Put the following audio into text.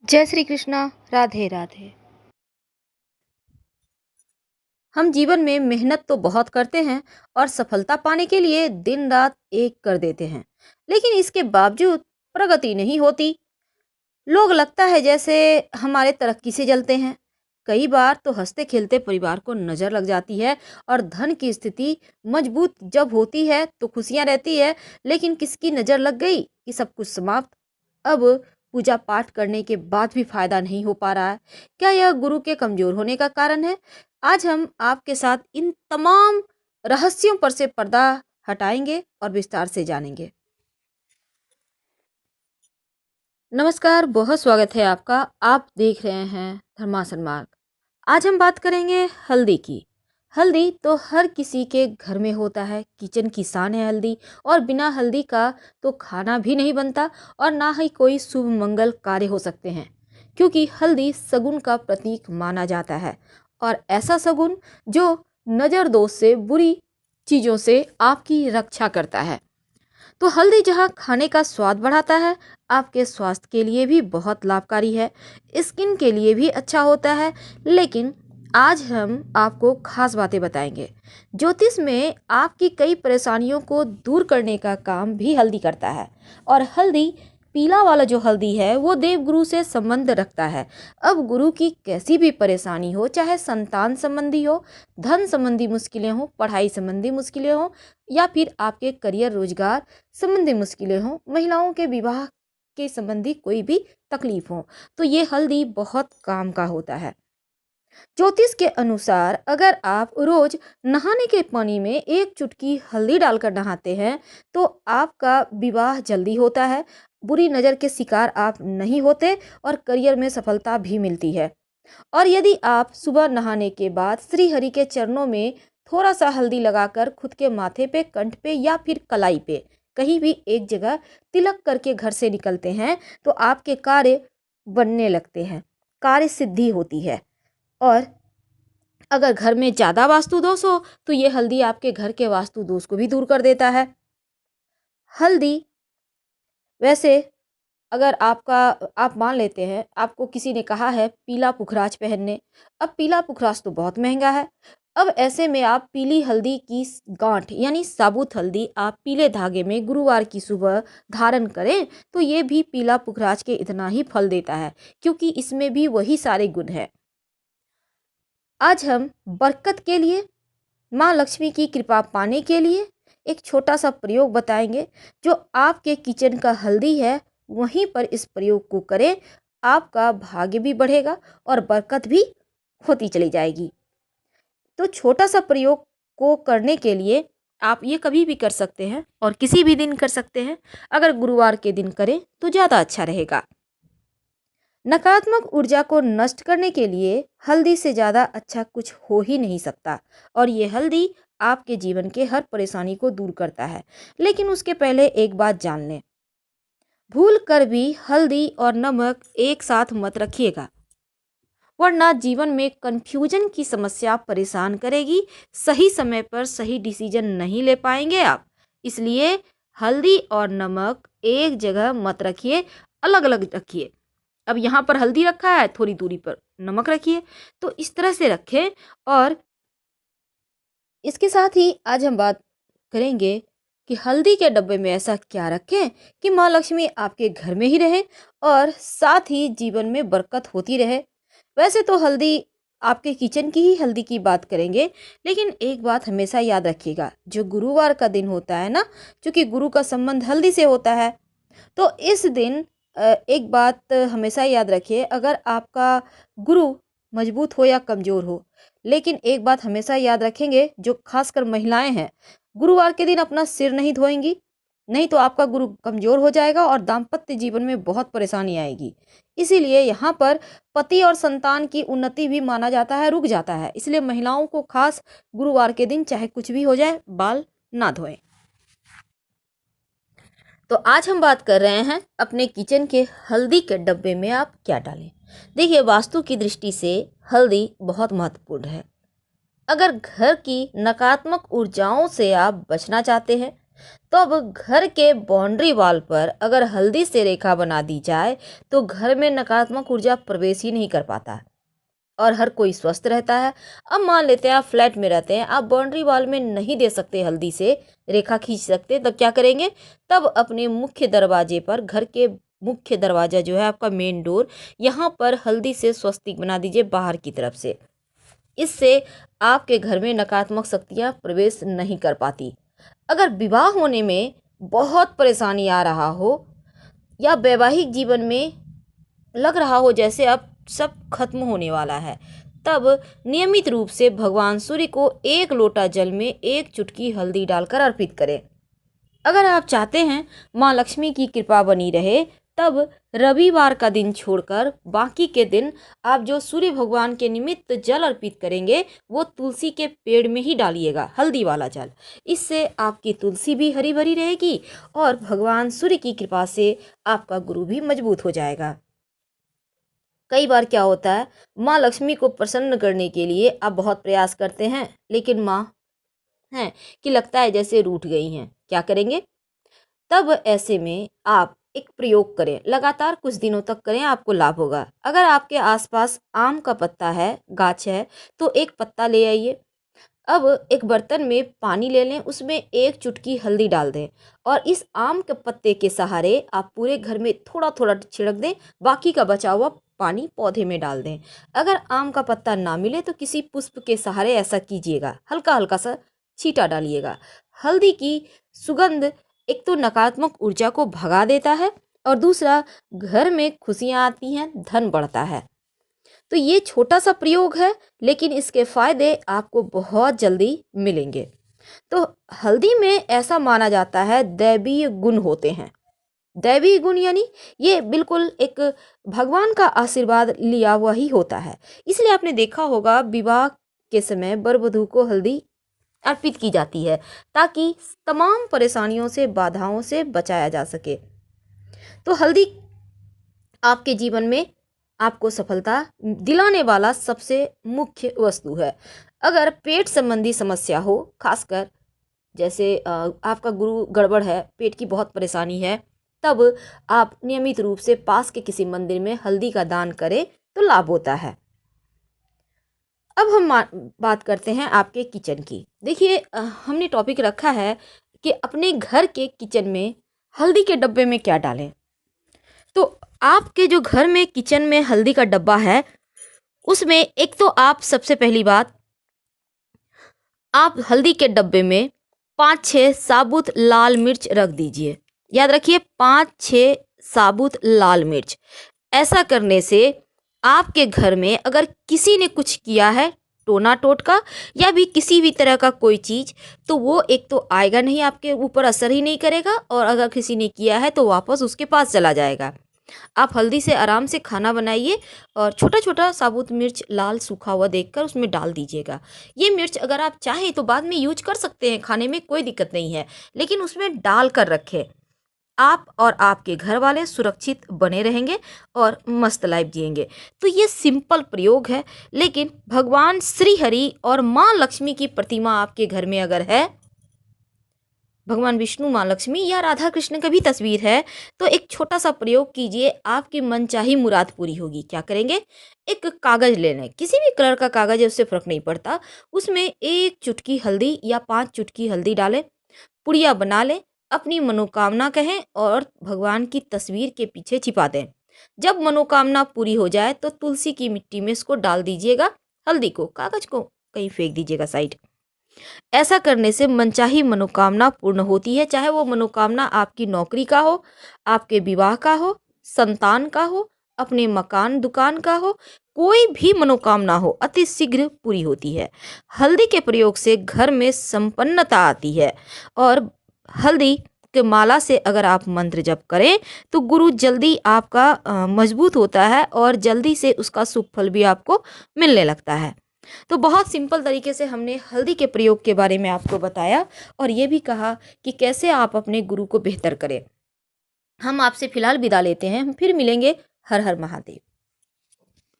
जय श्री कृष्णा। राधे राधे। हम जीवन में मेहनत तो बहुत करते हैं और सफलता पाने के लिए दिन रात एक कर देते हैं, लेकिन इसके बावजूद प्रगति नहीं होती। लोग लगता है जैसे हमारे तरक्की से जलते हैं। कई बार तो हंसते खेलते परिवार को नजर लग जाती है और धन की स्थिति मजबूत जब होती है तो खुशियां रहती है, लेकिन किसकी नजर लग गई कि सब कुछ समाप्त। अब पूजा पाठ करने के बाद भी फायदा नहीं हो पा रहा है। क्या यह गुरु के कमजोर होने का कारण है? आज हम आपके साथ इन तमाम रहस्यों पर से पर्दा हटाएंगे और विस्तार से जानेंगे। नमस्कार, बहुत स्वागत है आपका। आप देख रहे हैं धर्मासन मार्ग। आज हम बात करेंगे हल्दी की। हल्दी तो हर किसी के घर में होता है, किचन की शान है हल्दी। और बिना हल्दी का तो खाना भी नहीं बनता और ना ही कोई शुभ मंगल कार्य हो सकते हैं, क्योंकि हल्दी शगुन का प्रतीक माना जाता है। और ऐसा शगुन जो नजर दोष से, बुरी चीजों से आपकी रक्षा करता है। तो हल्दी जहाँ खाने का स्वाद बढ़ाता है, आपके स्वास्थ्य के लिए भी बहुत लाभकारी है, स्किन के लिए भी अच्छा होता है। लेकिन आज हम आपको खास बातें बताएंगे। ज्योतिष में आपकी कई परेशानियों को दूर करने का काम भी हल्दी करता है। और हल्दी, पीला वाला जो हल्दी है, वो देव गुरु से संबंध रखता है। अब गुरु की कैसी भी परेशानी हो, चाहे संतान संबंधी हो, धन संबंधी मुश्किलें हो, पढ़ाई संबंधी मुश्किलें हो, या फिर आपके करियर रोजगार संबंधी मुश्किलें हों, महिलाओं के विवाह के संबंधी कोई भी तकलीफ हो, तो ये हल्दी बहुत काम का होता है। ज्योतिष के अनुसार अगर आप रोज नहाने के पानी में एक चुटकी हल्दी डालकर नहाते हैं तो आपका विवाह जल्दी होता है, बुरी नज़र के शिकार आप नहीं होते और करियर में सफलता भी मिलती है। और यदि आप सुबह नहाने के बाद श्री हरि के चरणों में थोड़ा सा हल्दी लगाकर खुद के माथे पे, कंठ पे या फिर कलाई पे कहीं भी एक जगह तिलक करके घर से निकलते हैं तो आपके कार्य बनने लगते हैं, कार्य सिद्धि होती है। और अगर घर में ज़्यादा वास्तु दोष हो तो ये हल्दी आपके घर के वास्तु दोष को भी दूर कर देता है। हल्दी, वैसे अगर आप मान लेते हैं आपको किसी ने कहा है पीला पुखराज पहनने। अब पीला पुखराज तो बहुत महंगा है। अब ऐसे में आप पीली हल्दी की गांठ यानी साबुत हल्दी आप पीले धागे में गुरुवार की सुबह धारण करें तो ये भी पीला पुखराज के इतना ही फल देता है, क्योंकि इसमें भी वही सारे गुण हैं। आज हम बरकत के लिए, माँ लक्ष्मी की कृपा पाने के लिए एक छोटा सा प्रयोग बताएंगे। जो आपके किचन का हल्दी है वहीं पर इस प्रयोग को करें, आपका भाग्य भी बढ़ेगा और बरकत भी होती चली जाएगी। तो छोटा सा प्रयोग को करने के लिए आप ये कभी भी कर सकते हैं और किसी भी दिन कर सकते हैं। अगर गुरुवार के दिन करें तो ज़्यादा अच्छा रहेगा। नकारात्मक ऊर्जा को नष्ट करने के लिए हल्दी से ज़्यादा अच्छा कुछ हो ही नहीं सकता। और ये हल्दी आपके जीवन के हर परेशानी को दूर करता है। लेकिन उसके पहले एक बात जान लें, भूल कर भी हल्दी और नमक एक साथ मत रखिएगा, वरना जीवन में कंफ्यूजन की समस्या परेशान करेगी। सही समय पर सही डिसीजन नहीं ले पाएंगे आप। इसलिए हल्दी और नमक एक जगह मत रखिए, अलग अलग रखिए। अब यहाँ पर हल्दी रखा है, थोड़ी दूरी पर नमक रखिए, तो इस तरह से रखें। और इसके साथ ही आज हम बात करेंगे कि हल्दी के डब्बे में ऐसा क्या रखें कि माँ लक्ष्मी आपके घर में ही रहे और साथ ही जीवन में बरकत होती रहे। वैसे तो हल्दी, आपके किचन की ही हल्दी की बात करेंगे, लेकिन एक बात हमेशा याद रखिएगा, जो गुरुवार का दिन होता है ना, क्योंकि गुरु का संबंध हल्दी से होता है, तो इस दिन एक बात हमेशा याद रखिए, अगर आपका गुरु मजबूत हो या कमज़ोर हो, लेकिन एक बात हमेशा याद रखेंगे, जो खासकर महिलाएं हैं, गुरुवार के दिन अपना सिर नहीं धोएंगी, नहीं तो आपका गुरु कमज़ोर हो जाएगा और दाम्पत्य जीवन में बहुत परेशानी आएगी। इसीलिए यहाँ पर पति और संतान की उन्नति भी माना जाता है, रुक जाता है। इसलिए महिलाओं को खास गुरुवार के दिन चाहे कुछ भी हो जाए, बाल ना धोएं। तो आज हम बात कर रहे हैं अपने किचन के हल्दी के डब्बे में आप क्या डालें। देखिए, वास्तु की दृष्टि से हल्दी बहुत महत्वपूर्ण है। अगर घर की नकारात्मक ऊर्जाओं से आप बचना चाहते हैं तो अब घर के बाउंड्री वॉल पर अगर हल्दी से रेखा बना दी जाए तो घर में नकारात्मक ऊर्जा प्रवेश ही नहीं कर पाता और हर कोई स्वस्थ रहता है। अब मान लेते हैं आप फ्लैट में रहते हैं, आप बाउंड्री वॉल में नहीं दे सकते हल्दी से रेखा खींच सकते, तब क्या करेंगे? तब अपने मुख्य दरवाजे पर, घर के मुख्य दरवाजा जो है आपका मेन डोर, यहाँ पर हल्दी से स्वस्तिक बना दीजिए बाहर की तरफ से। इससे आपके घर में नकारात्मक शक्तियाँ प्रवेश नहीं कर पाती। अगर विवाह होने में बहुत परेशानी आ रहा हो या वैवाहिक जीवन में लग रहा हो जैसे अब सब खत्म होने वाला है, तब नियमित रूप से भगवान सूर्य को एक लोटा जल में एक चुटकी हल्दी डालकर अर्पित करें। अगर आप चाहते हैं माँ लक्ष्मी की कृपा बनी रहे, तब रविवार का दिन छोड़कर बाकी के दिन आप जो सूर्य भगवान के निमित्त जल अर्पित करेंगे वो तुलसी के पेड़ में ही डालिएगा, हल्दी वाला जल। इससे आपकी तुलसी भी हरी भरी रहेगी और भगवान सूर्य की कृपा से आपका गुरु भी मजबूत हो जाएगा। कई बार क्या होता है, माँ लक्ष्मी को प्रसन्न करने के लिए आप बहुत प्रयास करते हैं, लेकिन माँ हैं कि लगता है जैसे रूठ गई हैं। क्या करेंगे? तब ऐसे में आप एक प्रयोग करें, लगातार कुछ दिनों तक करें, आपको लाभ होगा। अगर आपके आसपास आम का पत्ता है, गाछ है, तो एक पत्ता ले आइए। अब एक बर्तन में पानी ले लें, उसमें एक चुटकी हल्दी डाल दें और इस आम के पत्ते के सहारे आप पूरे घर में थोड़ा थोड़ा छिड़क दें, बाकी का बचा हुआ पानी पौधे में डाल दें। अगर आम का पत्ता ना मिले तो किसी पुष्प के सहारे ऐसा कीजिएगा, हल्का हल्का सा छींटा डालिएगा। हल्दी की सुगंध एक तो नकारात्मक ऊर्जा को भगा देता है और दूसरा घर में खुशियाँ आती हैं, धन बढ़ता है। तो ये छोटा सा प्रयोग है, लेकिन इसके फायदे आपको बहुत जल्दी मिलेंगे। तो हल्दी में ऐसा माना जाता है दैवीय गुण होते हैं। दैवीय गुण यानी ये बिल्कुल एक भगवान का आशीर्वाद लिया हुआ ही होता है। इसलिए आपने देखा होगा विवाह के समय वर वधू को हल्दी अर्पित की जाती है ताकि तमाम परेशानियों से, बाधाओं से बचाया जा सके। तो हल्दी आपके जीवन में आपको सफलता दिलाने वाला सबसे मुख्य वस्तु है। अगर पेट संबंधी समस्या हो, खासकर जैसे आपका गुरु गड़बड़ है, पेट की बहुत परेशानी है, तब आप नियमित रूप से पास के किसी मंदिर में हल्दी का दान करें तो लाभ होता है। अब हम बात करते हैं आपके किचन की। देखिए हमने टॉपिक रखा है कि अपने घर के किचन में हल्दी के डब्बे में क्या डालें। तो आपके जो घर में किचन में हल्दी का डब्बा है, उसमें एक तो आप सबसे पहली बात, आप हल्दी के डब्बे में 5-6 साबुत लाल मिर्च रख दीजिए। याद रखिए 5-6 साबुत लाल मिर्च। ऐसा करने से आपके घर में अगर किसी ने कुछ किया है, टोना टोटका या भी किसी भी तरह का कोई चीज़, तो वो एक तो आएगा नहीं, आपके ऊपर असर ही नहीं करेगा, और अगर किसी ने किया है तो वापस उसके पास चला जाएगा। आप हल्दी से आराम से खाना बनाइए और छोटा छोटा साबुत मिर्च लाल सूखा हुआ देखकर उसमें डाल दीजिएगा। ये मिर्च अगर आप चाहें तो बाद में यूज कर सकते हैं, खाने में कोई दिक्कत नहीं है, लेकिन उसमें डाल कर रखें। आप और आपके घर वाले सुरक्षित बने रहेंगे और मस्त लाइफ जिएंगे। तो ये सिंपल प्रयोग है, लेकिन भगवान श्री हरि और माँ लक्ष्मी की प्रतिमा आपके घर में अगर है, भगवान विष्णु, माँ लक्ष्मी या राधा कृष्ण की भी तस्वीर है, तो एक छोटा सा प्रयोग कीजिए, आपकी मनचाही मुराद पूरी होगी। क्या करेंगे? एक कागज ले लें, किसी भी कलर का कागज है, उससे फर्क नहीं पड़ता, उसमें एक चुटकी हल्दी या 5 चुटकी हल्दी डालें, पुड़िया बना लें, अपनी मनोकामना कहें और भगवान की तस्वीर के पीछे छिपा दें। जब मनोकामना पूरी हो जाए तो तुलसी की मिट्टी में इसको डाल दीजिएगा, हल्दी को, कागज को कहीं फेंक दीजिएगा साइड। ऐसा करने से मनचाही मनोकामना पूर्ण होती है, चाहे वो मनोकामना आपकी नौकरी का हो, आपके विवाह का हो, संतान का हो, अपने मकान दुकान का हो, कोई भी मनोकामना हो, अति शीघ्र पूरी होती है। हल्दी के प्रयोग से घर में संपन्नता आती है और हल्दी के माला से अगर आप मंत्र जप करें तो गुरु जल्दी आपका मजबूत होता है और जल्दी से उसका शुभ फल भी आपको मिलने लगता है। तो बहुत सिंपल तरीके से हमने हल्दी के प्रयोग के बारे में आपको बताया और ये भी कहा कि कैसे आप अपने गुरु को बेहतर करें। हम आपसे फिलहाल विदा लेते हैं, हम फिर मिलेंगे। हर हर महादेव।